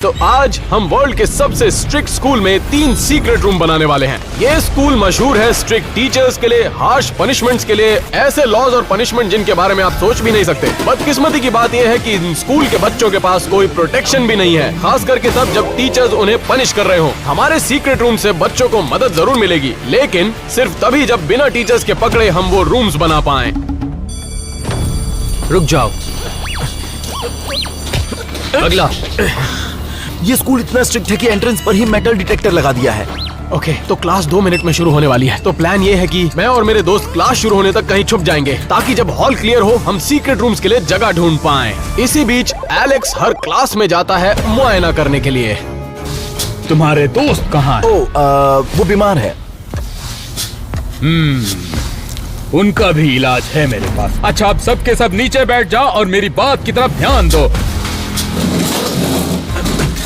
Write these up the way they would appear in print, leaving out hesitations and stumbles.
तो आज हम वर्ल्ड के सबसे स्ट्रिक्ट स्कूल में 3 सीक्रेट रूम बनाने वाले हैं। ये स्कूल मशहूर है स्ट्रिक्ट टीचर्स के लिए, हार्श पनिशमेंट्स के लिए, ऐसे लॉज और पनिशमेंट जिनके बारे में आप सोच भी नहीं सकते। बदकिस्मती की बात यह है कि इन स्कूल के बच्चों के पास कोई प्रोटेक्शन भी नहीं है, खास करके तब जब टीचर्स उन्हें पनिश कर रहे हो। हमारे सीक्रेट रूम से बच्चों को मदद जरूर मिलेगी, लेकिन सिर्फ तभी जब बिना टीचर्स के पकड़े हम वो रूम्स बना पाएं। रुक जाओ, अगला। ये स्कूल इतना स्ट्रिक्ट है कि एंट्रेंस पर ही मेटल डिटेक्टर लगा दिया है। ओके, तो क्लास 2 मिनट में शुरू होने वाली है। तो प्लान ये है कि मैं और मेरे दोस्त क्लास शुरू होने तक कहीं छुप जाएंगे, ताकि जब हॉल क्लियर हो हम सीक्रेट रूम्स के लिए जगह ढूंढ पाएं। इसी बीच एलेक्स हर क्लास में जाता है मुआयना करने के लिए। तुम्हारे दोस्त कहाँ हैं? वो बीमार है। उनका भी इलाज है मेरे पास। अच्छा, आप सब के सब नीचे बैठ जाओ और मेरी बात की तरफ ध्यान दो।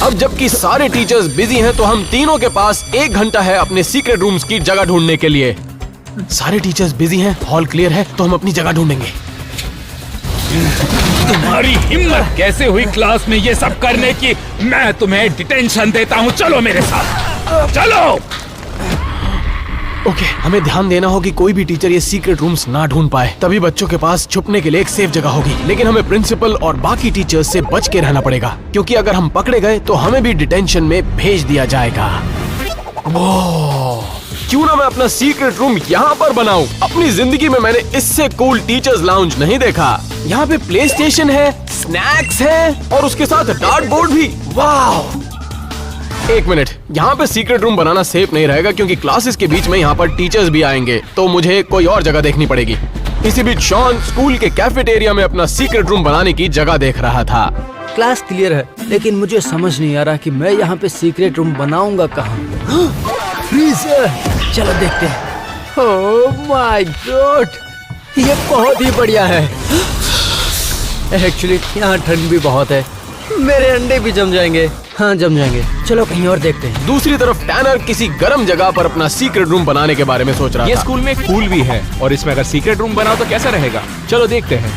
अब जबकि सारे टीचर्स बिजी हैं, तो हम तीनों के पास 1 घंटा है अपने सीक्रेट रूम्स की जगह ढूंढने के लिए। सारे टीचर्स बिजी हैं, हॉल क्लियर है, तो हम अपनी जगह ढूंढेंगे। तुम्हारी हिम्मत कैसे हुई क्लास में ये सब करने की? मैं तुम्हें डिटेंशन देता हूँ, चलो मेरे साथ, चलो। ओके, हमें ध्यान देना हो कि कोई भी टीचर ये सीक्रेट रूम्स ना ढूंढ पाए, तभी बच्चों के पास छुपने के लिए एक सेफ जगह होगी। लेकिन हमें प्रिंसिपल और बाकी टीचर्स से बच के रहना पड़ेगा, क्योंकि अगर हम पकड़े गए तो हमें भी डिटेंशन में भेज दिया जाएगा। क्यों ना मैं अपना सीक्रेट रूम यहाँ पर बनाऊं? अपनी जिंदगी में मैंने इससे कूल टीचर्स लाउंज नहीं देखा। यहाँ पे प्ले स्टेशन है, स्नैक्स है और उसके साथ डार्ट बोर्ड भी। वाह! 1 मिनट, यहाँ पे सीक्रेट रूम बनाना सेफ नहीं रहेगा, क्योंकि क्लासेस के बीच में यहाँ पर टीचर्स भी आएंगे, तो मुझे कोई और जगह देखनी पड़ेगी। इसी बीच शॉन स्कूल के कैफेटेरिया में अपना सीक्रेट रूम बनाने की जगह देख रहा था। क्लास क्लियर है, लेकिन मुझे समझ नहीं आ रहा कि मैं यहाँ पे सीक्रेट रूम बनाऊंगा कहाँ। फ्रीजर, चलो देखते हैं। ओह माय गॉड, ये बहुत ही बढ़िया है। एक्चुअली यहाँ ठंड भी बहुत है, मेरे अंडे भी जम जाएंगे। हाँ, जम जाएंगे। चलो कहीं और देखते हैं। दूसरी तरफ टैनर किसी गर्म जगह पर अपना सीक्रेट रूम बनाने के बारे में सोच रहा था। ये स्कूल में एक पूल भी है, और इसमें अगर सीक्रेट रूम बनाओ तो कैसा रहेगा? चलो देखते हैं।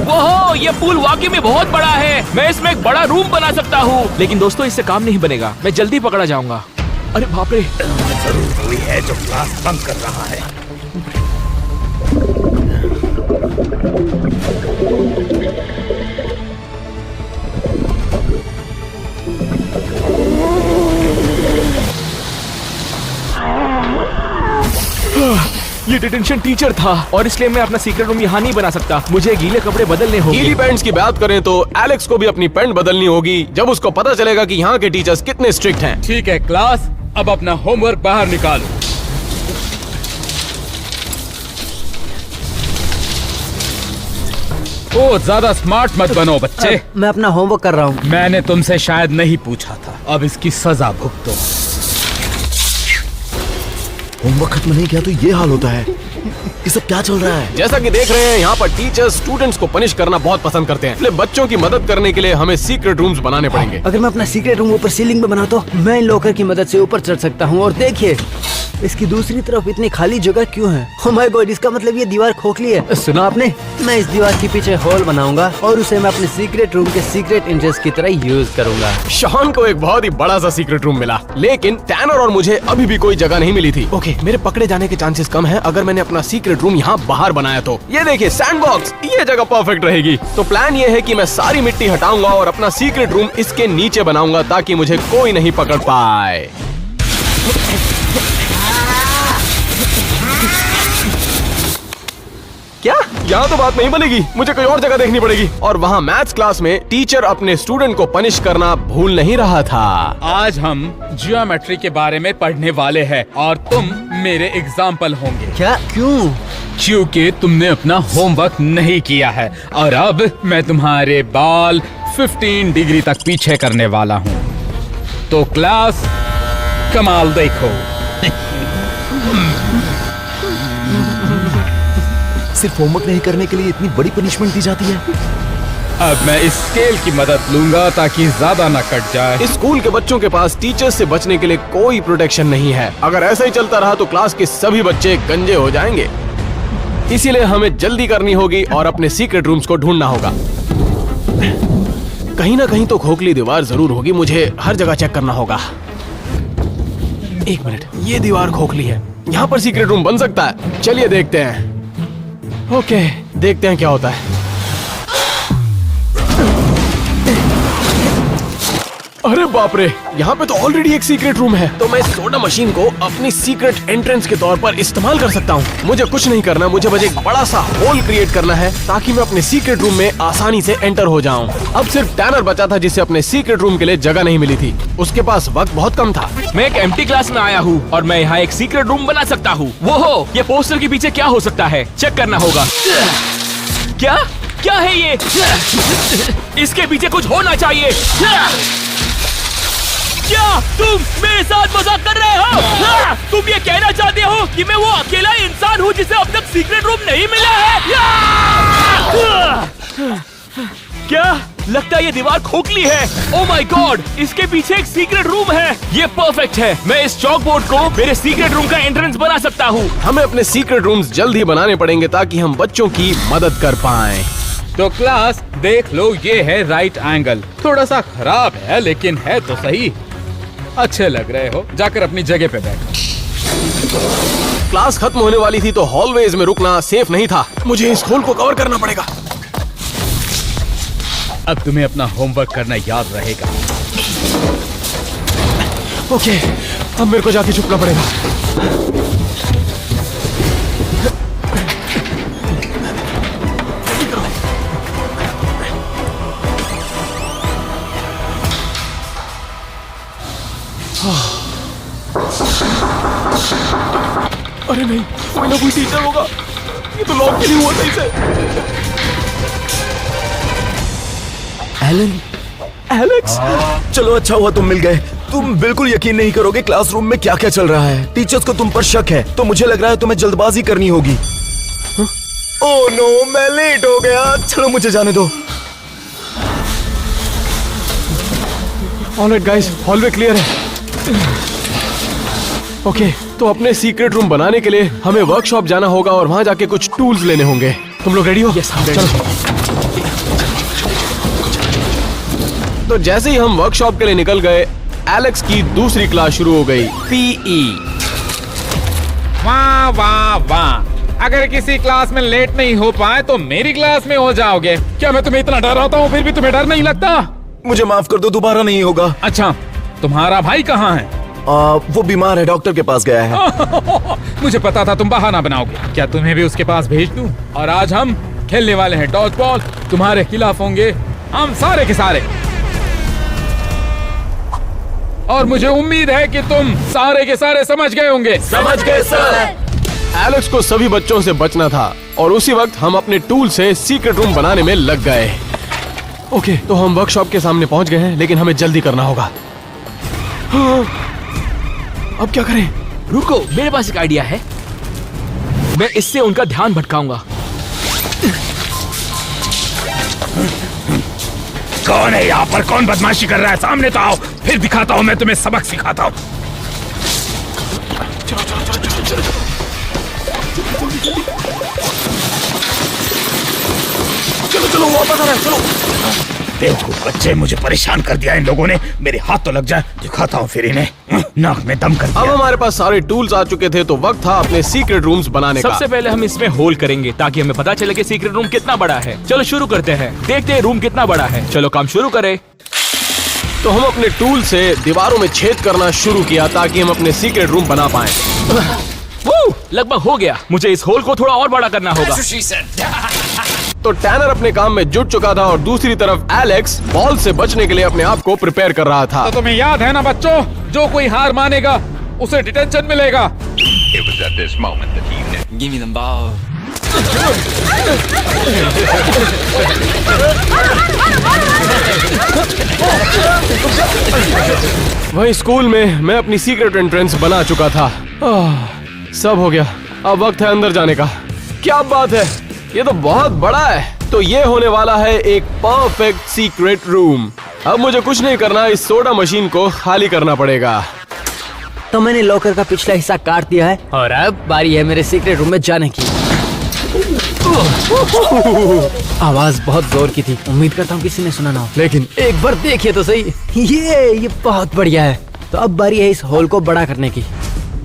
ओहो, ये पूल वाकई में बहुत बड़ा है। मैं इसमें एक बड़ा रूम बना सकता हूँ। लेकिन दोस्तों, इससे काम नहीं बनेगा, मैं जल्दी पकड़ा जाऊंगा। अरे बाप रे! जरूर कोई है जो क्लास बंद कर रहा है। ये डिटेंशन टीचर था, और इसलिए मैं अपना सीक्रेट रूम यहाँ नहीं बना सकता। मुझे गीले कपड़े बदलने होंगे। गीली पैंट्स की बात करें तो एलेक्स को भी अपनी पैंट बदलनी होगी, जब उसको पता चलेगा कि यहाँ के टीचर्स कितने स्ट्रिक्ट हैं। ठीक है क्लास, अब अपना होमवर्क बाहर निकालो। ओ, ज्यादा स्मार्ट मत बनो बच्चे। मैं अपना होमवर्क कर रहा हूँ। मैंने तुमसे शायद नहीं पूछा था, अब इसकी सजा भुगतो। होमवर्क खत्म नहीं किया तो ये हाल होता है। ये सब क्या चल रहा है? जैसा कि देख रहे हैं, यहाँ पर टीचर्स स्टूडेंट्स को पनिश करना बहुत पसंद करते हैं, इसलिए बच्चों की मदद करने के लिए हमें सीक्रेट रूम्स बनाने पड़ेंगे। अगर मैं अपना सीक्रेट रूम ऊपर सीलिंग में बना तो मैं इन लॉकर की मदद से ऊपर चढ़ सकता हूँ। और देखिए, इसकी दूसरी तरफ इतनी खाली जगह क्यों है? ओह माय गॉड, इसका मतलब ये दीवार खोखली है। सुना आपने? मैं इस दीवार के पीछे हॉल बनाऊंगा और उसे मैं अपने सीक्रेट रूम के सीक्रेट एंट्रेंस की तरह यूज करूंगा। शॉन को एक बहुत ही बड़ा सा सीक्रेट रूम मिला, लेकिन टैनर और मुझे अभी भी कोई जगह नहीं मिली थी। ओके, मेरे पकड़े जाने के चांसेस कम हैं अगर मैंने अपना सीक्रेट रूम यहाँ बाहर बनाया तो। ये देखिए, सैंडबॉक्स, ये जगह परफेक्ट रहेगी। तो प्लान ये है कि मैं सारी मिट्टी हटाऊंगा और अपना सीक्रेट रूम इसके नीचे बनाऊंगा, ताकि मुझे कोई नहीं पकड़ पाए। क्या? यहाँ तो बात नहीं बनेगी, मुझे कोई और जगह देखनी पड़ेगी। और वहाँ मैथ्स क्लास में टीचर अपने स्टूडेंट को पनिश करना भूल नहीं रहा था। आज हम ज्योमेट्री के बारे में पढ़ने वाले हैं, और तुम मेरे एग्जाम्पल होंगे। क्या? क्यों? क्योंकि तुमने अपना होमवर्क नहीं किया है, और अब मैं तुम्हारे बाल 15 डिग्री तक पीछे करने वाला हूँ। तो क्लास, कमाल देखो। सिर्फ होमवर्क नहीं करने के लिए इतनी बड़ी पनिशमेंट दी जाती है? अब मैं इस स्केल की मदद लूंगा ताकि ज्यादा न कट जाए। इस स्कूल के बच्चों के पास टीचर्स से बचने के लिए कोई प्रोटेक्शन नहीं है। अगर ऐसा ही चलता रहा तो क्लास के सभी बच्चे गंजे हो जाएंगे। इसीलिए हमें जल्दी करनी होगी और अपने सीक्रेट रूम्स को ढूंढना होगा। कहीं ना कहीं तो खोखली दीवार जरूर होगी, मुझे हर जगह चेक करना होगा। एक मिनट, ये दीवार खोखली है, यहाँ पर सीक्रेट रूम बन सकता है। चलिए देखते हैं। ओके, देखते हैं क्या होता है। अरे बाप रे, यहाँ पे तो ऑलरेडी एक सीक्रेट रूम है। तो मैं इस सोडा मशीन को अपनी सीक्रेट एंट्रेंस के तौर पर इस्तेमाल कर सकता हूँ। मुझे कुछ नहीं करना, मुझे बस एक बड़ा सा होल क्रिएट करना है ताकि मैं अपने सीक्रेट रूम में आसानी से एंटर हो जाऊँ। अब सिर्फ टैनर बचा था जिसे अपने सीक्रेट रूम के लिए जगह नहीं मिली थी। उसके पास वक्त बहुत कम था। मैं एक एम्प्टी क्लास में आया हूँ और मैं यहाँ एक सीक्रेट रूम बना सकता हूँ। वो हो, ये पोस्टर के पीछे क्या हो सकता है, चेक करना होगा। क्या क्या है ये? इसके पीछे कुछ होना चाहिए। क्या तुम मेरे साथ मजाक कर रहे हो? तुम ये कहना चाहते हो कि मैं वो अकेला इंसान हूँ जिसे अब तक सीक्रेट रूम नहीं मिला है? क्या लगता है ये दीवार खोखली है? ओह माय गॉड, इसके पीछे एक सीक्रेट रूम है। ये परफेक्ट है। मैं इस चॉक बोर्ड को मेरे सीक्रेट रूम का एंट्रेंस बना सकता हूँ। हमें अपने सीक्रेट रूम्स जल्द ही बनाने पड़ेंगे ताकि हम बच्चों की मदद कर पाएं। तो क्लास देख लो, ये है राइट एंगल। थोड़ा सा खराब है लेकिन है तो सही। अच्छे लग रहे हो, जाकर अपनी जगह पे बैठ। क्लास खत्म होने वाली थी तो हॉलवेज में रुकना सेफ नहीं था। मुझे इस होल को कवर करना पड़ेगा। अब तुम्हें अपना होमवर्क करना याद रहेगा। ओके, अब मेरे को जाके छुपना पड़ेगा। अरे नहीं, कोई ना कोई टीचर होगा। ये तो लॉक भी नहीं हुआ सही से। एलन, एलेक्स, चलो अच्छा हुआ तुम मिल गए। तुम बिल्कुल यकीन नहीं करोगे क्लासरूम में क्या क्या चल रहा है। टीचर्स को तुम पर शक है, तो मुझे लग रहा है तुम्हें जल्दबाजी करनी होगी। ओह नो, मैं लेट हो गया। चलो मुझे जाने दो। ऑलराइट गाइस, हॉलवे क्लियर है। ओके, तो अपने सीक्रेट रूम बनाने के लिए हमें वर्कशॉप जाना होगा और वहां जाके कुछ टूल्स लेने होंगे। तुम लोग रेडी हो? यस, हम चलो। तो जैसे ही हम वर्कशॉप के लिए निकल गए, एलेक्स की दूसरी क्लास शुरू हो गई, पीई। वाह वाह वाह, अगर किसी क्लास में लेट नहीं हो पाए तो मेरी क्लास में हो जाओगे। क्या मैं तुम्हें इतना डराता हूँ फिर भी तुम्हें डर नहीं लगता? मुझे माफ कर दो, दोबारा नहीं होगा। अच्छा, तुम्हारा भाई कहाँ है? वो बीमार है, डॉक्टर के पास गया है। मुझे पता था तुम बहाना बनाओगे। क्या तुम्हें भी उसके पास भेज दूं? और आज हम खेलने वाले हैं डॉज बॉल। तुम्हारे खिलाफ होंगे हम सारे के सारे। और मुझे उम्मीद है कि तुम सारे के सारे समझ गए होंगे। समझ गए सर। एलेक्स को सभी बच्चों से बचना था और उसी वक्त हम अपने टूल से सीक्रेट रूम बनाने में लग गए। ओके, तो हम वर्कशॉप के सामने पहुंच गए हैं, लेकिन हमें जल्दी करना होगा। हाँ, अब क्या करें? रुको, मेरे पास एक आइडिया है। मैं इससे उनका ध्यान भटकाऊंगा। कौन है यहाँ पर? कौन बदमाशी कर रहा है? सामने तो आओ, फिर दिखाता हूँ मैं तुम्हें सबक सिखाता हूँ। चलो चलो, वापस आ रहा है, चलो। बेवकूफ बच्चे, मुझे परेशान कर दिया इन लोगों ने। मेरे हाथ तो लग जाए, दिखाता हूँ फिर इन्हें। नाक में दम कर दिया। अब हमारे पास सारे टूल्स आ चुके थे तो वक्त था अपने सीक्रेट रूम्स बनाने का। सबसे पहले हम इसमें होल करेंगे ताकि हमें पता चले कि सीक्रेट रूम कितना बड़ा है। चलो शुरू करते हैं, देखते हैं रूम कितना बड़ा है। चलो काम शुरू करें। तो हम अपने टूल से दीवारों में छेद करना शुरू किया ताकि हम अपने सीक्रेट रूम बना पाएं। लगभग हो गया। मुझे इस होल को थोड़ा और बड़ा करना होगा। तो टैनर अपने काम में जुट चुका था और दूसरी तरफ एलेक्स बॉल से बचने के लिए अपने आप को प्रिपेयर कर रहा था। तो तुम्हें याद है ना बच्चों, जो कोई हार मानेगा उसे डिटेंशन मिलेगा। It was at this moment that he knew. Give me the ball. वही स्कूल में मैं अपनी सीक्रेट एंट्रेंस बना चुका था। सब हो गया, अब वक्त है अंदर जाने का। क्या बात है, ये तो बहुत बड़ा है। तो ये होने वाला है एक परफेक्ट सीक्रेट रूम। अब मुझे कुछ नहीं करना, इस सोडा मशीन को खाली करना पड़ेगा। तो मैंने लॉकर का पिछला हिस्सा काट दिया है और अब बारी है मेरे सीक्रेट रूम में जाने की। आवाज बहुत जोर की थी, उम्मीद करता हूँ किसी ने सुना ना हो। लेकिन एक बार देखिए तो सही, ये बहुत बढ़िया है। तो अब बारी है इस हॉल को बड़ा करने की।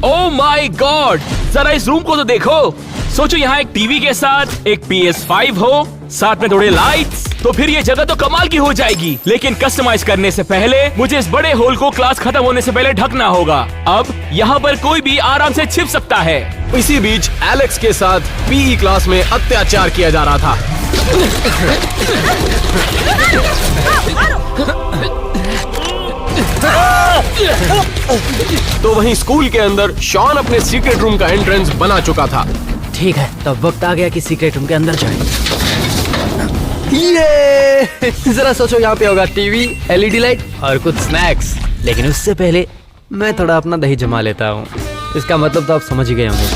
ओह माय गॉड, जरा इस रूम को तो देखो। सोचो यहाँ एक टीवी के साथ एक PS5 हो, साथ में थोड़े लाइट्स, तो फिर ये जगह तो कमाल की हो जाएगी। लेकिन कस्टमाइज करने से पहले मुझे इस बड़े होल को क्लास खत्म होने से पहले ढकना होगा। अब यहाँ पर कोई भी आराम से छिप सकता है। इसी बीच एलेक्स के साथ पीई क्लास में अत्याचार किया जा रहा था। तो वहीं स्कूल के अंदर शॉन अपने सीक्रेट रूम का एंट्रेंस बना चुका था। ठीक है, तब वक्त आ गया कि सीक्रेट रूम के अंदर जाए। ये जरा सोचो, यहाँ पे होगा टीवी, LED लाइट और कुछ स्नैक्स। लेकिन उससे पहले मैं थोड़ा अपना दही जमा लेता हूँ। इसका मतलब तो आप समझ ही गए होंगे।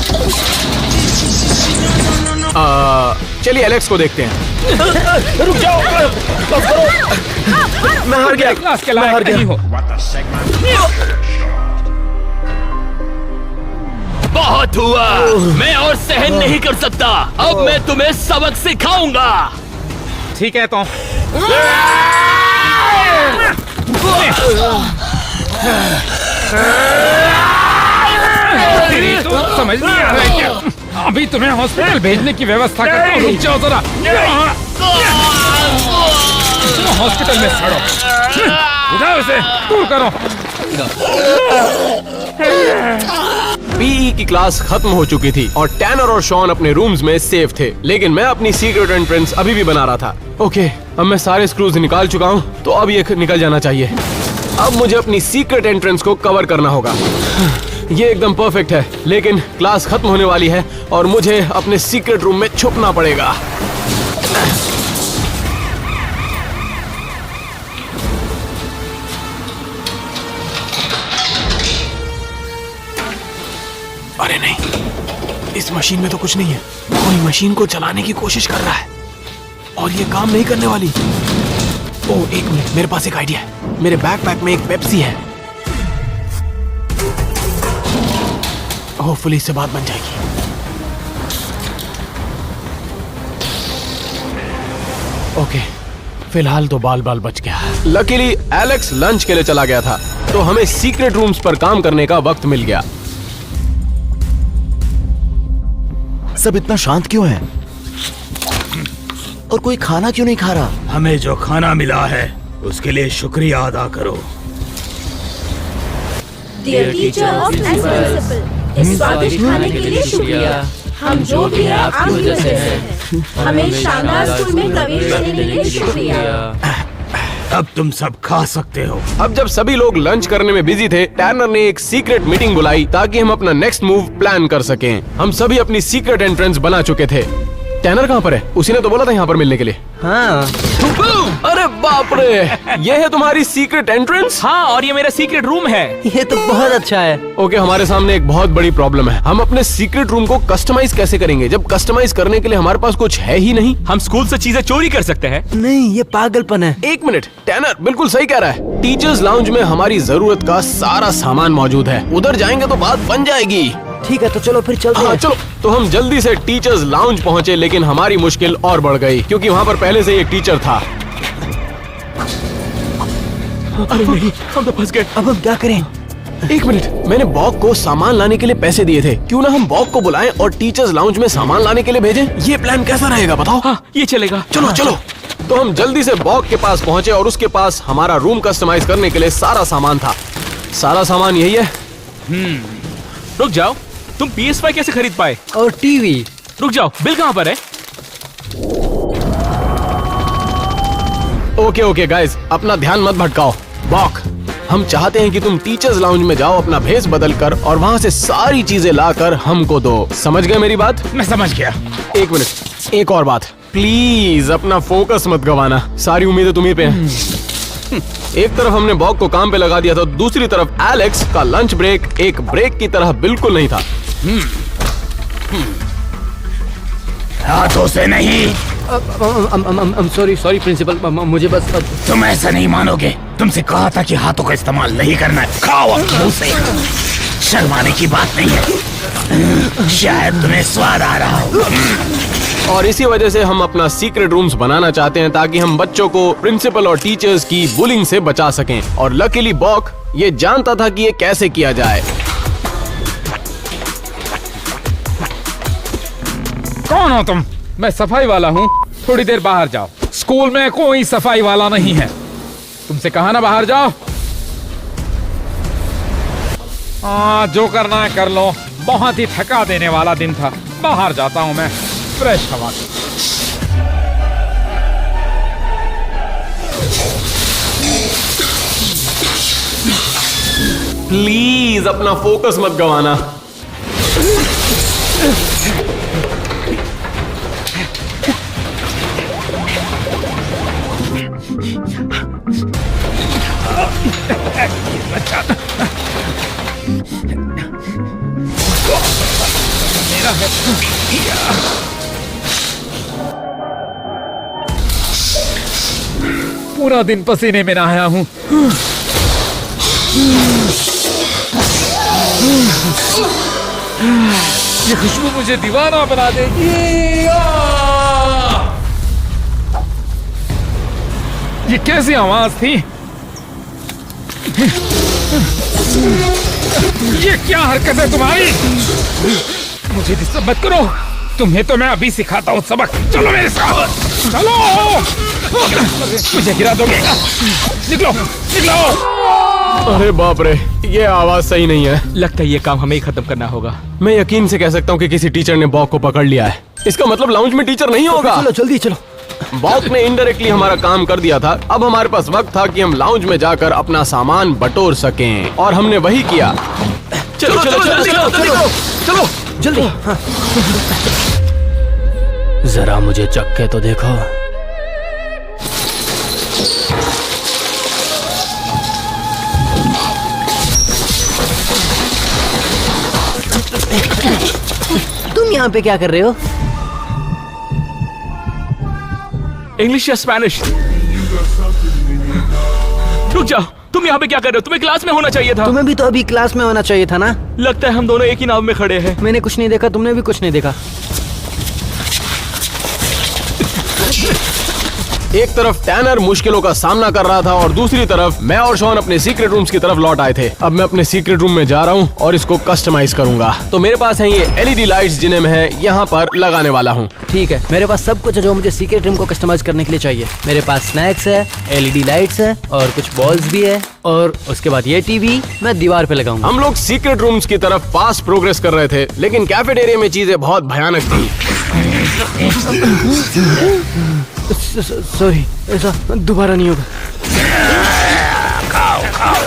चलिए एलेक्स को देखते हैं। रुक जाओ, मैं हार गया। क्लास के लायक नहीं हो। बहुत हुआ, मैं और सहन नहीं कर सकता। अब मैं तुम्हें सबक सिखाऊंगा। ठीक है तो समझ नहीं आ रहा है क्या? अभी तुम्हें हॉस्पिटल भेजने की व्यवस्था करता हूँ। रुक जाओ जरा। हॉस्पिटल में सड़ो। उठाओ उसे, दूर करो। पीई की क्लास खत्म हो चुकी थी और टैनर और शॉन अपने रूम्स में सेफ थे, लेकिन मैं अपनी सीक्रेट एंट्रेंस अभी भी बना रहा था। ओके, अब मैं सारे स्क्रूज निकाल चुका हूँ, तो अब ये निकल जाना चाहिए। अब मुझे अपनी सीक्रेट एंट्रेंस को कवर करना होगा। ये एकदम परफेक्ट है, लेकिन क्लास खत्म होने वाली है और मुझे अपने सीक्रेट रूम में छुपना पड़ेगा। अरे नहीं, इस मशीन में तो कुछ नहीं है। कोई मशीन को चलाने की कोशिश कर रहा है और ये काम नहीं करने वाली। ओह, एक मिनट, मेरे पास एक आइडिया है। मेरे बैकपैक में एक पेप्सी है। होपफुली इससे बात बन जाएगी। ओके, फिलहाल तो बाल बाल बच गया। लकीली एलेक्स लंच के लिए चला गया था, तो हमें सीक्रेट रूम्स पर काम करने का वक्त मिल गया। सब इतना शांत क्यों है? और कोई खाना क्यों नहीं खा रहा? हमें जो खाना मिला है उसके लिए शुक्रिया अदा करो। डियर टीचर और प्रिंसिपल, इस स्वादिष्ट खाने के लिए शुक्रिया। हम जो भी हैं आपकी वजह से हैं। हमें शानदार स्कूल में प्रवेश करने के लिए शुक्रिया। अब तुम सब खा सकते हो। अब जब सभी लोग लंच करने में बिजी थे, टैनर ने एक सीक्रेट मीटिंग बुलाई ताकि हम अपना नेक्स्ट मूव प्लान कर सकें। हम सभी अपनी सीक्रेट एंट्रेंस बना चुके थे। टैनर कहाँ पर है? उसी ने तो बोला था यहाँ पर मिलने के लिए। हाँ, अरे बाप रे, ये है तुम्हारी सीक्रेट एंट्रेंस? हाँ, और ये मेरा सीक्रेट रूम है। ये तो बहुत अच्छा है। ओके, हमारे सामने एक बहुत बड़ी प्रॉब्लम है। हम अपने सीक्रेट रूम को कस्टमाइज कैसे करेंगे जब कस्टमाइज करने के लिए हमारे पास कुछ है ही नहीं? हम स्कूल से चीजें चोरी कर सकते हैं। नहीं, ये पागलपन है। एक मिनट, टैनर बिल्कुल सही कह रहा है। टीचर्स लाउंज में हमारी जरूरत का सारा सामान मौजूद है। उधर जाएंगे तो बात बन जाएगी। ठीक है, तो चलो फिर चलते हाँ हैं। चलो। तो हम जल्दी से टीचर्स लाउंज पहुंचे, लेकिन हमारी मुश्किल और बढ़ गई क्योंकि वहाँ पर पहले से एक टीचर था। अरे नहीं, हम तो फंस गए। अब हम क्या करें? एक मिनट, मैंने बॉक को सामान लाने के लिए पैसे दिए थे। क्यों ना हम बॉक को बुलाएं और टीचर्स लाउंज में सामान लाने के लिए भेजें? ये प्लान कैसा रहेगा बताओ? हाँ, ये चलेगा। चलो चलो। तो हम जल्दी से बॉक के पास पहुंचे और उसके पास हमारा रूम कस्टमाइज करने के लिए सारा सामान था। सारा सामान यही है। रुक जाओ, तुम PS5 कैसे खरीद पाए? और टीवी। रुक जाओ, बिल कहाँ पर है? ओके ओके गाइस, अपना ध्यान मत भटकाओ। बॉक, हम चाहते हैं कि तुम टीचर्स लाउंज में जाओ, अपना भेस बदल कर और वहाँ से सारी चीजें लाकर हमको दो। समझ गए मेरी बात? मैं समझ गया। एक मिनट, एक और बात, प्लीज अपना फोकस मत गवाना। सारी उम्मीदें तुम्ही पे हैं। एक तरफ हमने बॉक को काम पे लगा दिया था, दूसरी तरफ एलेक्स का लंच ब्रेक एक ब्रेक की तरह बिल्कुल नहीं था। हाथों से नहीं। सॉरी प्रिंसिपल, मुझे बस तुम ऐसा नहीं मानोगे। तुमसे कहा था कि हाथों का इस्तेमाल नहीं करना है। खाओ अब मुंह से। शर्माने की बात नहीं है। शायद तुम्हें स्वाद आ रहा हो। और इसी वजह से हम अपना सीक्रेट रूम्स बनाना चाहते हैं ताकि हम बच्चों को प्रिंसिपल और टीचर्स की बुलिंग से बचा सकें। और लकीली बॉक ये जानता था कि ये कैसे किया जाए। कौन हो तुम? मैं सफाई वाला हूँ, थोड़ी देर बाहर जाओ। स्कूल में कोई सफाई वाला नहीं है, तुमसे कहा ना बाहर जाओ। जो करना है कर लो, बहुत ही थका देने वाला दिन था। बाहर जाता हूँ मैं, फ्रेश हवा। प्लीज अपना फोकस मत गंवाना। पूरा दिन पसीने में नहाया हूँ। ये खुशबू मुझे दीवाना बना देगी। ये कैसी आवाज थी? ये क्या हरकत है तुम्हारी? मुझे डिस्टर्ब मत करो, तुम्हें तो मैं अभी सिखाता हूँ सबक। चलो मेरे साथ, चलो। मुझे गिरा दोगे? निकलो निकलो। अरे बाप रे, ये आवाज सही नहीं है। लगता है ये काम हमें ही खत्म करना होगा। मैं यकीन से कह सकता हूँ कि किसी टीचर ने बॉक को पकड़ लिया है। इसका मतलब लाउंज में टीचर नहीं होगा। चलो जल्दी चलो। बॉक ने इनडायरेक्टली हमारा काम कर दिया था। अब हमारे पास वक्त था कि हम लाउंज में जाकर अपना सामान बटोर सकें, और हमने वही किया। चलो चलो चलो चलो चलो चलो जल्दी। हाँ। जरा मुझे चक्के तो देखो। तुम यहाँ पे क्या कर रहे हो? इंग्लिश या स्पेनिश? रुक जाओ, तुम यहाँ पे क्या कर रहे हो? तुम्हें क्लास में होना चाहिए था। तुम्हें भी तो अभी क्लास में होना चाहिए था ना। लगता है हम दोनों एक ही नाव में खड़े हैं। मैंने कुछ नहीं देखा, तुमने भी कुछ नहीं देखा। एक तरफ टैनर मुश्किलों का सामना कर रहा था और दूसरी तरफ मैं और शॉन अपने सीक्रेट रूम्स की तरफ लौट आए थे। अब मैं अपने सीक्रेट रूम में जा रहा हूँ और इसको कस्टमाइज करूंगा। तो मेरे पास है ये LED लाइट्स जिन्हें मैं यहाँ पर लगाने वाला हूँ। ठीक है, मेरे पास सब कुछ है जो मुझे सीक्रेट रूम को कस्टमाइज करने के लिए चाहिए। मेरे पास स्नैक्स है, LED लाइट्स है और कुछ बॉल्स भी है, और उसके बाद ये टीवी मैं दीवार पे लगाऊंगा। हम लोग सीक्रेट रूम्स की तरफ फास्ट प्रोग्रेस कर रहे थे, लेकिन कैफेटेरिया में चीजें बहुत भयानक थी। सॉरी, ऐसा दोबारा नहीं होगा। खाओ खाओ।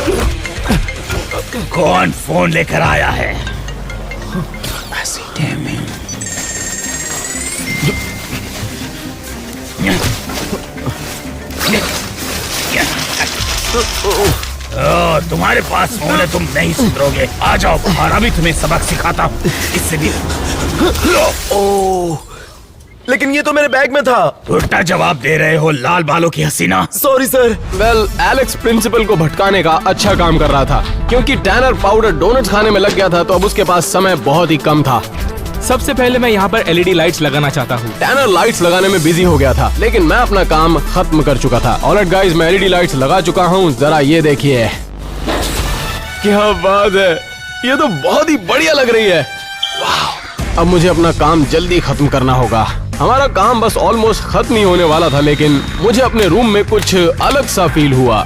कौन फोन लेकर आया है? तुम्हारे पास फोन है, तुम नहीं सुधरोगे। आ जाओ और अभी तुम्हें सबक सिखाता हूँ। इससे भी ओह, लेकिन ये तो मेरे बैग में था। उल्टा जवाब दे रहे हो लाल बालों की हसीना। Sorry sir. Well, Alex principal को भटकाने का अच्छा काम कर रहा था, क्योंकि टैनर पाउडर डोनट्स खाने में लग गया था, तो अब उसके पास समय बहुत ही कम था। सबसे पहले मैं यहाँ पर LED लाइट्स लगाना चाहता हूँ। टैनर लाइट्स लगाने में बिजी हो गया था, लेकिन मैं अपना काम खत्म कर चुका था। ऑलराइट गाइस, मैं LED लाइट्स लगा चुका हूँ, जरा ये देखिए। क्या बात है, ये तो बहुत ही बढ़िया लग रही है। वाह, अब मुझे अपना काम जल्दी खत्म करना होगा। हमारा काम बस ऑलमोस्ट खत्म ही होने वाला था, लेकिन मुझे अपने रूम में कुछ अलग सा फील हुआ।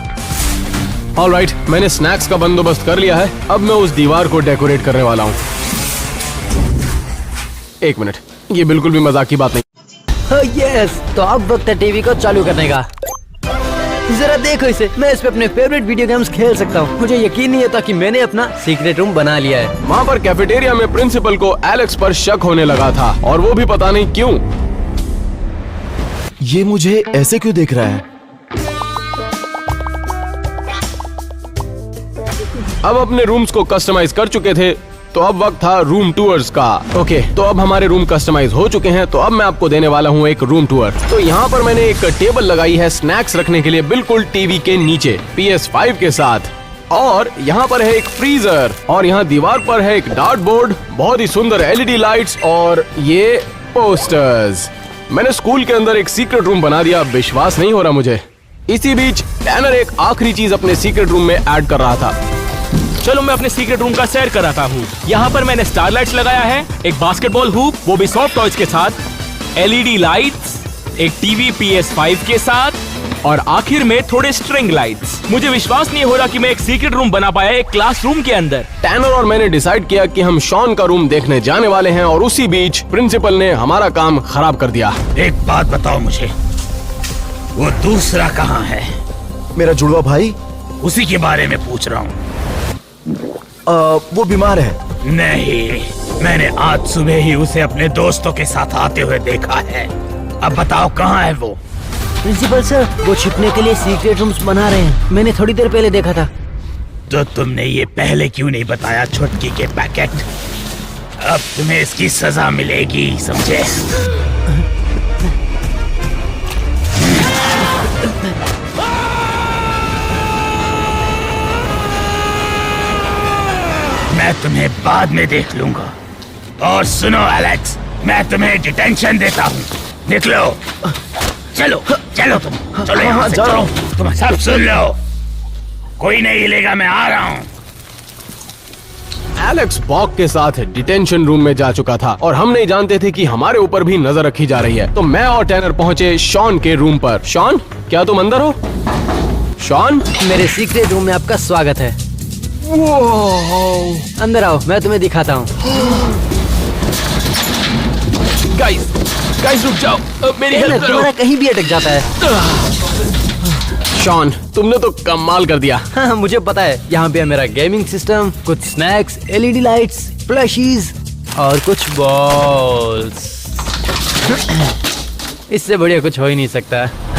ऑलराइट, मैंने स्नैक्स का बंदोबस्त कर लिया है। अब मैं उस दीवार को डेकोरेट करने वाला हूँ। एक मिनट, ये बिल्कुल भी मजाक की बात नहीं। यस, तो अब वक्त है टीवी को चालू करने का। जरा देखो इसे, मैं इस पे अपने फेवरेट वीडियो गेम्स खेल सकता हूँ। मुझे यकीन नहीं होता कि मैंने अपना सीक्रेट रूम बना लिया है। वहाँ पर कैफेटेरिया में प्रिंसिपल को एलेक्स पर शक होने लगा था, और वो भी पता नहीं क्यों। ये मुझे ऐसे क्यों देख रहा है? अब अपने रूम्स को कस्टमाइज कर चुके थे, तो अब वक्त था रूम टूर्स का। ओके, तो अब हमारे रूम कस्टमाइज हो चुके हैं, तो अब मैं आपको देने वाला हूँ एक रूम टूर। तो यहाँ पर मैंने एक टेबल लगाई है स्नैक्स रखने के लिए, बिल्कुल टीवी के नीचे, PS5 के साथ। और यहाँ पर है एक फ्रीजर, और यहाँ दीवार पर है एक डार्ट बोर्ड, बहुत ही सुंदर LED लाइट्स और ये पोस्टर्स। मैंने स्कूल के अंदर एक सीक्रेट रूम बना दिया, विश्वास नहीं हो रहा मुझे। इसी बीच टैनर एक आखिरी चीज अपने सीक्रेट रूम में ऐड कर रहा था। चलो मैं अपने सीक्रेट रूम का सैर कराता हूँ। यहाँ पर मैंने स्टारलाइट्स लगाया है, एक बास्केटबॉल हुप, वो भी सॉफ्ट टॉयज के साथ, LED लाइट्स, एक टीवी PS5 के साथ और आखिर में थोड़े स्ट्रिंग लाइट्स। मुझे विश्वास नहीं हो रहा कि मैं एक सीक्रेट रूम बना पाया एक क्लासरूम के अंदर। टैनर और मैंने डिसाइड किया कि हम शॉन का रूम देखने जाने वाले हैं और उसी बीच प्रिंसिपल ने हमारा काम खराब कर दिया। एक बात बताओ मुझे, वो दूसरा कहाँ है? मेरा जुड़वा भाई उसी के बारे में पूछ रहा हूँ। वो बीमार है। नहीं, मैंने आज सुबह ही उसे अपने दोस्तों के साथ आते हुए देखा है। अब बताओ कहाँ है वो? प्रिंसिपल सर, वो छिपने के लिए सीक्रेट रूम्स बना रहे हैं, मैंने थोड़ी देर पहले देखा था। तो तुमने ये पहले क्यों नहीं बताया छुटकी के पैकेट? अब तुम्हें इसकी सजा मिलेगी, समझे? मैं तुम्हें बाद में देख लूंगा। और सुनो एलेक्स, मैं तुम्हें डिटेंशन देता हूँ, निकलो। चलो चलो तुम, चलो यहाँ से चलो। तुम सब सुन लो, कोई नहीं हिलेगा, मैं आ रहा हूँ। एलेक्स बॉक के साथ डिटेंशन रूम में जा चुका था और हम नहीं जानते थे कि हमारे ऊपर भी नजर रखी जा रही है। तो मैं और टैनर पहुंचे शॉन के रूम पर। शॉन, क्या तुम अंदर हो? शॉन, मेरे सीक्रेट रूम में आपका स्वागत है। अंदर आओ, मैं तुम्हें दिखाता हूँ। गाइस रुक जाओ, मेरी हेल्प करो। तुम्हारा कहीं भी अटक जाता है। शॉन, तुमने तो कमाल कर दिया। हाँ, मुझे पता है। यहाँ पे है मेरा गेमिंग सिस्टम, कुछ स्नैक्स, LED लाइट्स, प्लशीज और कुछ बॉल्स। इससे बढ़िया कुछ हो ही नहीं सकता। तुम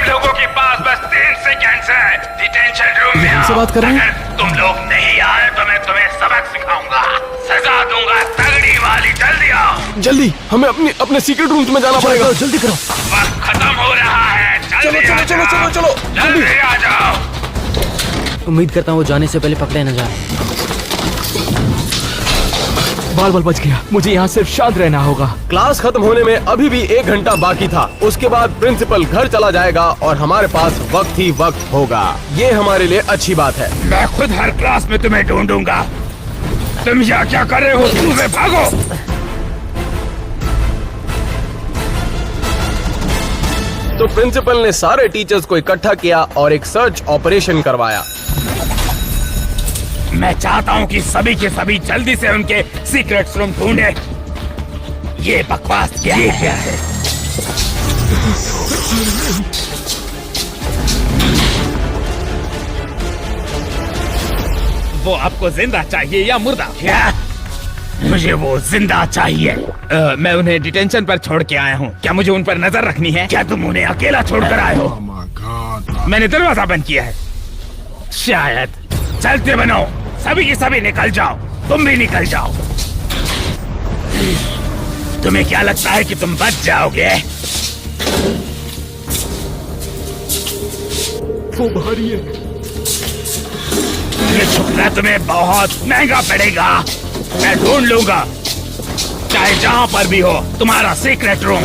लोगों के पास बस 3 सेकंड्स है डिटेंशन रूम में। हमसे बात कर रहे हैं? अगर तुम लोग नहीं आए तो मैं तुम्हें सबक सिखाऊंगा, सजा दूंगा तगड़ी वाली। जल्दी आओ। जल्दी, हमें अपने सीक्रेट रूम में जाना पड़ेगा। जल्दी करो। वक्त खत्म हो रहा है, चलो चलो चलो चलो चलो, जल्दी आ जाओ। उम्मीद करता हूँ वो जाने से पहले पकड़े न जाए। बाल बच गया। मुझे यहाँ सिर्फ शांत रहना होगा। क्लास खत्म होने में अभी भी 1 घंटा बाकी था। उसके बाद प्रिंसिपल घर चला जाएगा और हमारे पास वक्त ही वक्त होगा। ये हमारे लिए अच्छी बात है। मैं खुद हर क्लास में तुम्हें ढूंढूंगा। तुम यहाँ क्या कर रहे हो? स्कूल से भागो। तो प्रिंसिपल ने सारे टीचर्स को इकट्ठा किया और एक सर्च ऑपरेशन करवाया। मैं चाहता हूँ कि सभी के सभी जल्दी से उनके सीक्रेट रूम ढूंढे। ये बकवास क्या है? वो आपको जिंदा चाहिए या मुर्दा? क्या? मुझे वो जिंदा चाहिए। मैं उन्हें डिटेंशन पर छोड़ के आया हूँ। क्या मुझे उन पर नजर रखनी है? क्या तुम उन्हें अकेला छोड़कर आए हो? मैंने दरवाजा बंद किया है। शायद। चलते बनो, सभी के सभी निकल जाओ। तुम भी निकल जाओ। तुम्हें क्या लगता है कि तुम बच जाओगे? वो भारी है। ये छुपना तुम्हें बहुत महंगा पड़ेगा। मैं ढूंढ लूंगा, चाहे जहां पर भी हो, तुम्हारा सीक्रेट रूम।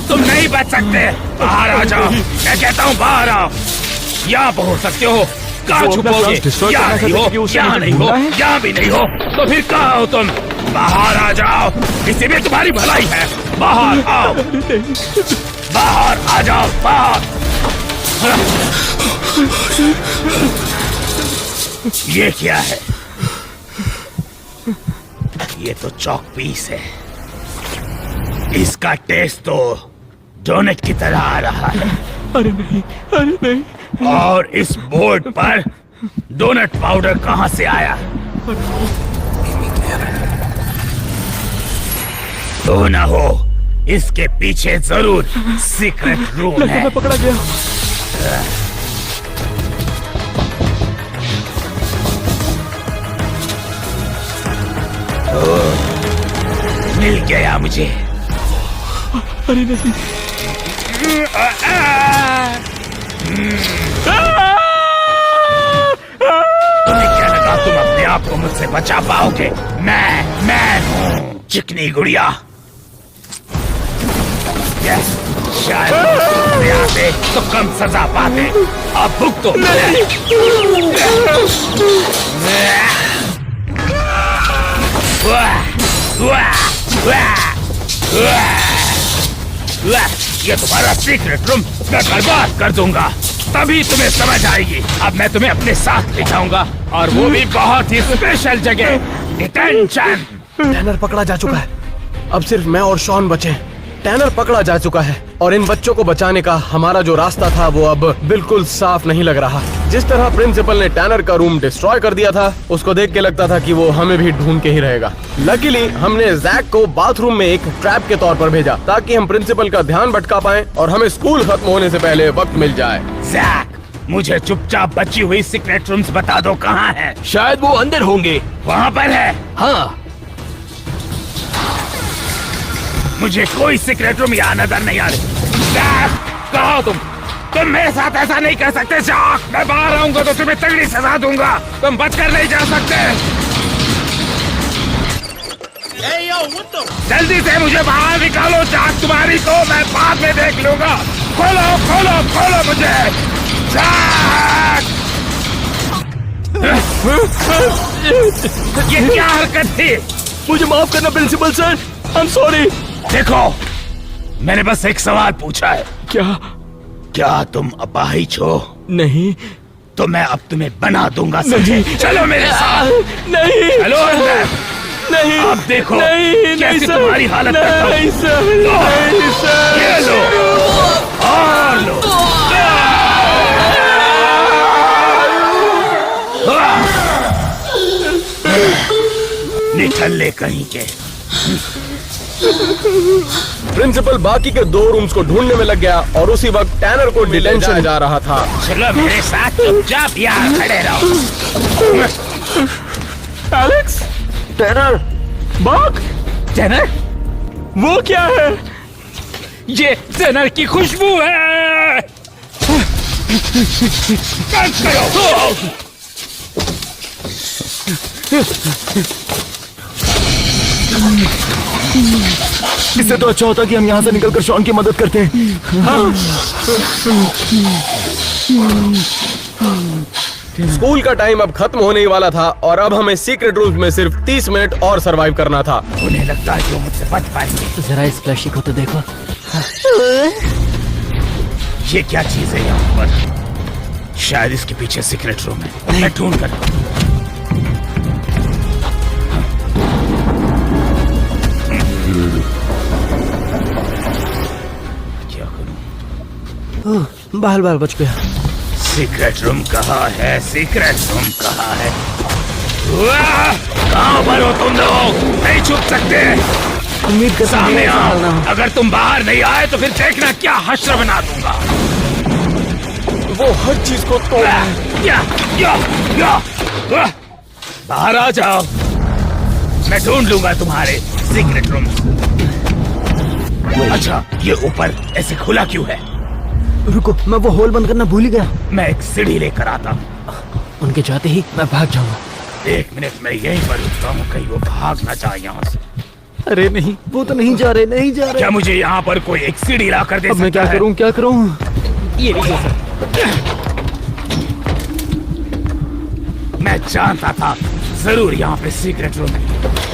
तुम नहीं बच सकते। बाहर आ जाओ। मैं कहता हूँ बाहर आओ। यहाँ पर हो सकते हो। कहाँ छुपोगे? यहाँ नहीं हो, यहाँ नहीं हो, यहाँ भी नहीं हो, तो फिर कहाँ हो तुम? बाहर आ जाओ, इसी में तुम्हारी भलाई है। बाहर आओ, बाहर आ जाओ, बाहर। ये क्या है? ये तो चॉक पीस है। इसका टेस्ट तो डोनट की तरह आ रहा है। अरे नहीं। और इस बोर्ड पर डोनट पाउडर कहां से आया? तो ना हो, इसके पीछे जरूर सीक्रेट रूम है। मैं पकड़ा गया। मिल गया मुझे। अरे नहीं। तुम्हें क्या लगा तुम अपने आप को मुझसे बचा पाओगे? मैं हूँ चिकनी गुड़िया। शायद आते तो कम सजा पाते। अब भुगतो। ये तुम्हारा सीक्रेट रूम मैं बर्बाद कर दूंगा, तभी तुम्हें समझ आएगी। अब मैं तुम्हें अपने साथ ले जाऊंगा, और वो भी बहुत ही स्पेशल जगह, डिटेंशन। टैनर पकड़ा जा चुका है, अब सिर्फ मैं और शॉन बचे। टैनर पकड़ा जा चुका है और इन बच्चों को बचाने का हमारा जो रास्ता था वो अब बिल्कुल साफ नहीं लग रहा। जिस तरह प्रिंसिपल ने टैनर का रूम डिस्ट्रॉय कर दिया था, उसको देख के लगता था कि वो हमें भी ढूंढ के ही रहेगा। लकीली हमने जैक को बाथरूम में एक ट्रैप के तौर पर भेजा ताकि हम प्रिंसिपल का ध्यान भटका पाएं और हमें स्कूल खत्म होने से पहले वक्त मिल जाए। जैक, मुझे चुपचाप बची हुई सीक्रेट रूम्स बता दो, कहाँ है? शायद वो अंदर होंगे। वहाँ पर है? हाँ, मुझे कोई सीक्रेट रूम यहाँ नजर नहीं आ रही। जैक, कहाँ हो तुम? तुम मेरे साथ ऐसा नहीं कर सकते जैक। मैं बाहर आऊंगा तो तुम्हें तगड़ी सजा दूंगा, तुम बचकर नहीं जा सकते। जल्दी से मुझे बाहर निकालो जैक, तुम्हारी को मैं बाद में देख लूंगा। खोलो खोलो खोलो मुझे जैक। ये क्या हरकत थी? मुझे माफ करना principal sir, I am sorry. देखो, मैंने बस एक सवाल पूछा है। क्या तुम अपाहिज हो? नहीं, तो मैं अब तुम्हें बना दूंगा, समझे? चलो मेरे साथ। नहीं, चलो अंदर। नहीं, अब देखो नहीं, कैसी सर, तुम्हारी हालत करता हूं। नहीं सर, नहीं सर, ये लो और लो। निठल्ले कहीं के। प्रिंसिपल बाकी के 2 रूम्स को ढूंढने में लग गया और उसी वक्त टैनर को डिटेंशन जा रहा था। चलो मेरे साथ, चुपचाप यहाँ खड़े रहो। एलेक्स, टैनर, बाक, टैनर, वो क्या है? ये टैनर की खुशबू है। बंद करो। इससे तो अच्छा होता कि हम यहाँ से निकलकर शॉन की मदद करते हैं। स्कूल का टाइम अब खत्म होने ही वाला था और अब हमें सीक्रेट रूम्स में सिर्फ 30 मिनट और सरवाइव करना था। उन्हें लगता है कि वो मुझसे बच पाएंगे। जरा इस फ्लैशी को तो देखो। ये क्या चीज है यहाँ पर? शायद इसके पीछे सीक्रेट रूम है, मैं ढूंढ कर। क्या करूं? बाल बाल बच गया। सीक्रेट रूम कहाँ है? सीक्रेट रूम कहाँ है? कहाँ पर हो तुम लोग? नहीं छुप सकते। उम्मीद करता हूं सामने ऐसा आओ। ना हो। अगर तुम बाहर नहीं आए तो फिर देखना क्या हश्र बना दूंगा। वो हर चीज को तोड़ बाहर आ जाओ, मैं ढूंढ लूंगा तुम्हारे सीक्रेट रूम। अच्छा, ये ऊपर ऐसे खुला क्यों है? रुको, मैं वो होल बंद करना भूल ही गया। मैं एक सीढ़ी लेकर आता हूँ। उनके जाते ही मैं भाग जाऊंगा। 1 मिनट में यहीं पर रुकता हूँ, कहीं वो भाग ना जाए यहाँ से। अरे नहीं, वो तो नहीं जा रहे, नहीं जा रहे। क्या मुझे यहाँ पर कोई एक सीढ़ी ला कर दे अब सकता मैं क्या है? करूं, क्या करूं? ये लीजिए सर। मैं जानता था जरूर यहाँ पे सीक्रेट रूम है।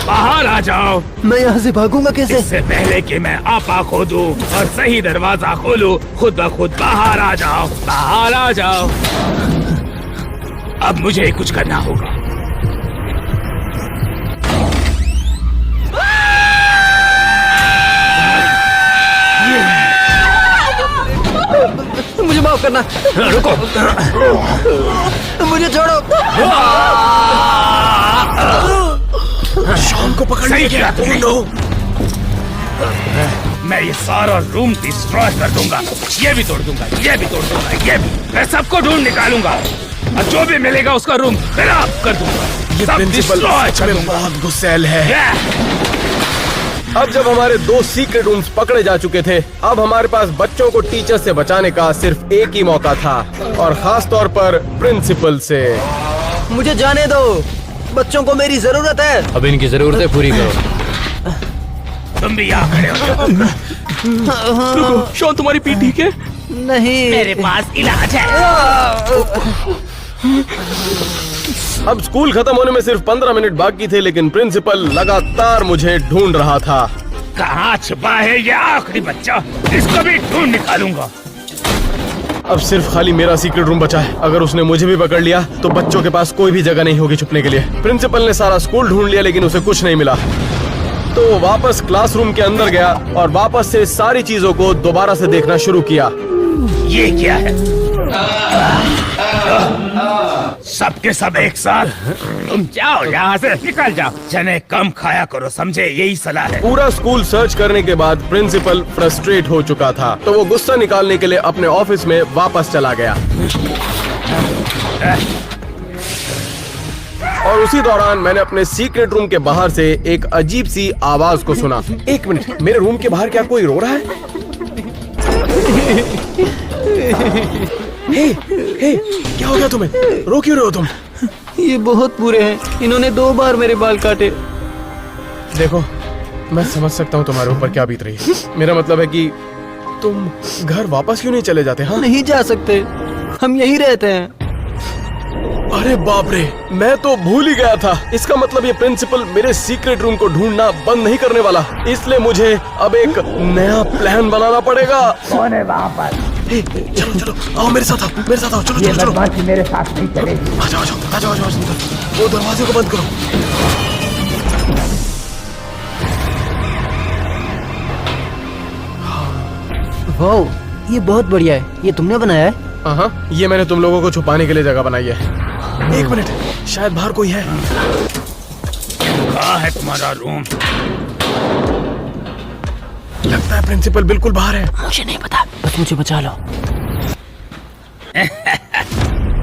बाहर आ जाओ। मैं यहाँ से भागूंगा कैसे? इससे पहले कि मैं आपा खोदूं और सही दरवाजा खोलूं, खुद ब खुद बाहर आ जाओ, बाहर आ जाओ। अब मुझे कुछ करना होगा। मुझे माफ करना। रुको। मुझे छोड़ो। शॉन को पकड़ सही लिया किया तुमने। मैं ये सारा रूम डिस्ट्रॉय कर दूंगा। ये भी तोड़ दूंगा, ये भी तोड़ दूंगा, ये भी। मैं सबको ढूंढ निकालूंगा और जो भी मिलेगा उसका रूम खराब कर दूंगा। सब डिस्ट्रॉय कर दूंगा। बहुत गुस्सैल है। अब जब हमारे 2 सीक्रेट रूम्स पकड़े जा चुके थे, अब हमारे पास बच्चों को टीचर से बचाने का सिर्फ एक ही मौका था, और खास तौर पर प्रिंसिपल से। मुझे जाने दो, बच्चों को मेरी जरूरत है। अब इनकी जरूरतें पूरी करो। तुम भी यहाँ खड़े हो जाओ। रुको, शॉन तुम्हारी पीठ ठीक है? नहीं, मेरे पास इलाज है। अब स्कूल खत्म होने में सिर्फ 15 मिनट बाकी थे, लेकिन प्रिंसिपल लगातार मुझे ढूंढ रहा था। कहाँ छुपा है ये आखिरी बच्चा? इसको भी ढूंढ निकालूंगा। अब सिर्फ खाली मेरा सीक्रेट रूम बचा है। अगर उसने मुझे भी पकड़ लिया तो बच्चों के पास कोई भी जगह नहीं होगी छुपने के लिए। प्रिंसिपल ने सारा स्कूल ढूंढ लिया, लेकिन उसे कुछ नहीं मिला। तो वो वापस क्लासरूम के अंदर गया और वापस से सारी चीजों को दोबारा से देखना शुरू किया। ये क्या है? सबके सब एक साथ? तुम जाओ यहाँ से, निकल जाओ। चने कम खाया करो, समझे? यही सलाह है। पूरा स्कूल सर्च करने के बाद प्रिंसिपल फ्रस्ट्रेट हो चुका था, तो वो गुस्सा निकालने के लिए अपने ऑफिस में वापस चला गया। और उसी दौरान मैंने अपने सीक्रेट रूम के बाहर से एक अजीब सी आवाज को सुना। एक मिनट, मेरे रूम के बाहर क्या कोई रो रहा है? हे, क्या हो गया तुम्हें? रो क्यों रहे हो तुम? ये बहुत बुरे हैं। इन्होंने 2 बार मेरे बाल काटे। देखो, मैं समझ सकता हूँ तुम्हारे ऊपर क्या बीत रही है। मेरा मतलब है कि तुम घर वापस क्यों नहीं चले जाते? हाँ, नहीं जा सकते, हम यहीं रहते हैं। अरे बाप रे, मैं तो भूल ही गया था। इसका मतलब ये प्रिंसिपल मेरे सीक्रेट रूम को ढूंढना बंद नहीं करने वाला। इसलिए मुझे अब एक नया प्लान बनाना पड़ेगा। कौन है वहाँ पर? चलो चलो, आओ मेरे साथ आओ, मेरे साथ आओ। चलो चलो चलो, बदमाशी मेरे साथ नहीं चलेगी। आ जाओ आ जाओ आ जाओ। वो दरवाजे को बंद करो। वाह, ये बहुत बढ़िया है। ये तुमने बनाया है? हाँ, ये मैंने तुम लोगों को छुपाने के लिए जगह बनाई है। एक मिनट, शायद बाहर कोई है। कहाँ है तुम्हारा रूम? लगता है प्रिंसिपल बिल्कुल बाहर है। मुझे नहीं पता, बस मुझे बचा लो।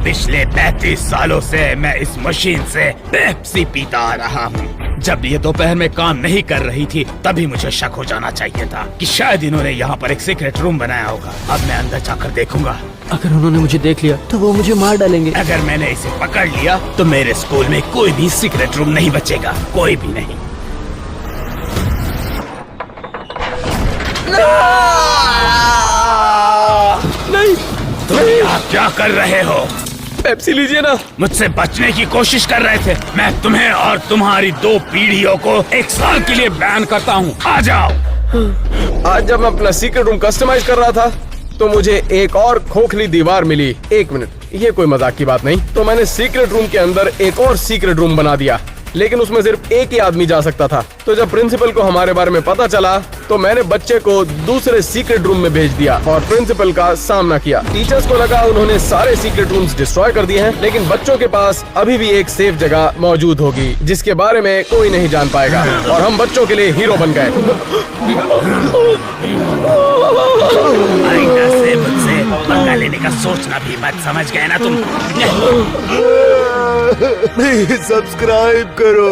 पिछले 35 सालों से मैं इस मशीन से पेप्सी पीता आ रहा हूँ। जब ये दोपहर में काम नहीं कर रही थी, तभी मुझे शक हो जाना चाहिए था कि शायद इन्होंने यहाँ पर एक सीक्रेट रूम बनाया होगा। अब मैं अंदर जाकर देखूंगा। अगर उन्होंने मुझे देख लिया तो वो मुझे मार डालेंगे। अगर मैंने इसे पकड़ लिया तो मेरे स्कूल में कोई भी सीक्रेट रूम नहीं बचेगा, कोई भी नहीं। नहीं, तुम यहाँ क्या कर रहे हो? पेप्सी लीजिए ना। मुझसे बचने की कोशिश कर रहे थे। मैं तुम्हें और तुम्हारी 2 पीढ़ियों को 1 साल के लिए बैन करता हूँ। आ जाओ। आज जब मैं अपना सीक्रेट रूम कस्टमाइज कर रहा था तो मुझे एक और खोखली दीवार मिली। एक मिनट, ये कोई मजाक की बात नहीं। तो मैंने सीक्रेट रूम के अंदर एक और सीक्रेट रूम बना दिया, लेकिन उसमें सिर्फ एक ही आदमी जा सकता था। तो जब प्रिंसिपल को हमारे बारे में पता चला तो मैंने बच्चे को दूसरे सीक्रेट रूम में भेज दिया और प्रिंसिपल का सामना किया। टीचर्स को लगा उन्होंने सारे सीक्रेट रूम्स डिस्ट्रॉय कर दिए हैं, लेकिन बच्चों के पास अभी भी एक सेफ जगह मौजूद होगी जिसके बारे में कोई नहीं जान पाएगा। और हम बच्चों के लिए हीरो बन गए। आईना से मुझसे पंगा लेने का सोचना भी मत, समझ गए ना तुम? सब्सक्राइब करो।